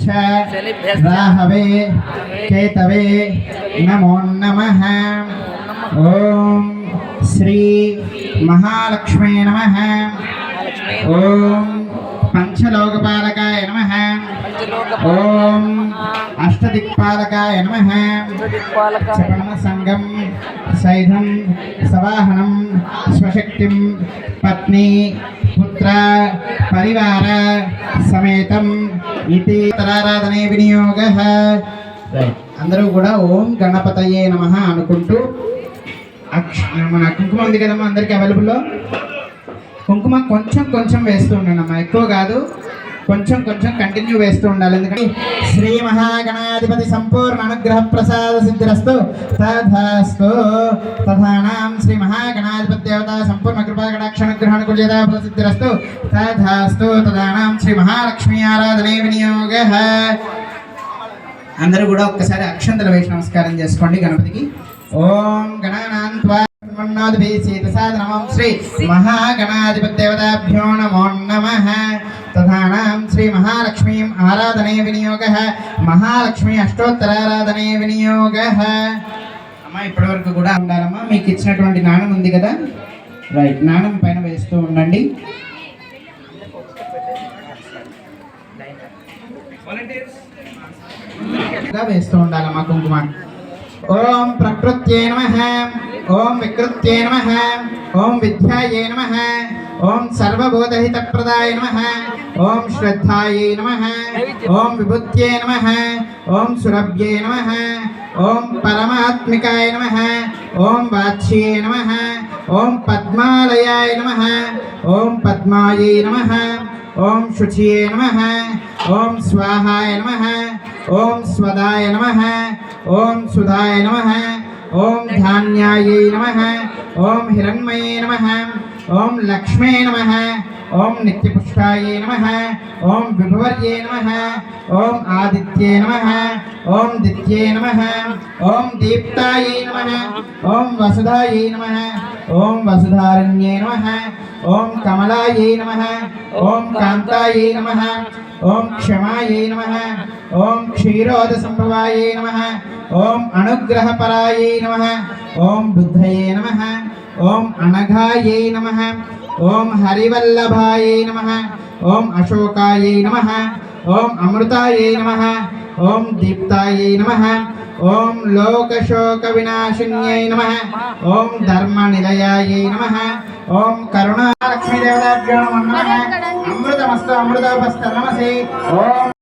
Rahway केतवे नमो नमः। ओम श्री महालक्ष्मी नमः। ओम पंचलोकपालकाय नमः। ओम अष्टदिक्पालकाय नमः। चपन संगम सैधम सवाहनम स्वशक्तिम पत्नी पुत्र परिवार समेतम इति तराराधने विनियोगः। అందరూ కూడా ఓం గణపతయే నమః అనుకుంటూ మన కుంకుమ ఉంది కదమ్మా అందరికీ అవైలబుల్లో కుంకుమ కొంచెం కొంచెం వేస్తూ ఉండండి, ఎక్కువ కాదు, కొంచెం కొంచెం కంటిన్యూ వేస్తూ ఉండాలి. ఎందుకంటే శ్రీ మహాగణాధిపతి సంపూర్ణ అనుగ్రహ ప్రసాద సిద్ధిరస్తు తథాస్తు తథానాం శ్రీ మహాగణాధిపతి దేవత సంపూర్ణ కృపా కటాక్ష అనుగ్రహణ కుల్యతా ప్రసిద్ధిరస్తు తథాస్తు తథానాం శ్రీ మహాలక్ష్మీ ఆరాధనే వినియోగః. అందరూ కూడా ఒక్కసారి అక్షంతలు వేసి నమస్కారం చేసుకోండి గణపతికి. ఓం గణానాన్త్వా నమః శ్రీ మహాగణాధిపతి దేవతాభ్యో నమో నమః. తథానాం శ్రీ మహాలక్ష్మీ ఆరాధనే వినియోగః. మహాలక్ష్మి అష్టోత్తరారాధనే వినియోగః. అమ్మా ఇప్పటి వరకు కూడా ఉండాలమ్మా. మీకు ఇచ్చినటువంటి నాణం ఉంది కదా, రైట్, నాణం పైన వేస్తూ ఉండండి. వేస్తూ ఉండాలమ్మా కుంకుమ. ఓం ప్రకృత్యై నమః. ఓం వికృత్యై నమః. ఓం విద్యాయై నమః. ఓం సర్వభూతహితప్రదాయ నమః. ఓం శ్రద్ధాయై నమః. ఓం విభూత్యై నమః. ఓం సురభ్యై నమః. ఓం పరమాత్మికాయ నమః. ఓం వాచ్యై నమః. ఓం పద్మాలయాయ నమః. ఓం పద్మాయై నమః. ఓం శుచియే నమః. ఓం స్వాహాయ నమః. ఓం స్వదాయ నమః. ఓం సుధాయ నమః. ఓం ధాన్యాయై నమః. ఓం హిరణ్మయే నమః. ఓం లక్ష్మే నమః. ఓం నిత్యపుష్టాయే నమః. ఓం విభవర్యే నమః. ఓం ఆదిత్యే నమః. ఓం దిత్యే నమః. ఓం దీప్తాయే నమః. ఓం వసుధాయే నమః. ఓం వసుధారణ్యే నమః. ఓం కమలాయే నమః. ఓం కాంతాయే నమః. ఓం క్షమాయే నమః. ఓం క్షీరోద సంభవాయే నమః. ఓం అనుగ్రహపరాయే నమః. ఓం బుద్ధయే నమః. ఓం అనఘాయే నమః. ఓం హరివల్లభాయే నమః. ఓం అశోకాయే నమః. ఓం అమృతాయే నమః. ఓం దీప్తాయే నమః. ఓం లోకశోక వినాశిన్యై నమః. ఓం ధర్మనిలయాయే నమః. ఓం కరుణాలక్ష్మీ దేవతాభ్యో నమః. అమృతమస్తు అమృతోపస్తు నమస్తే. ఓం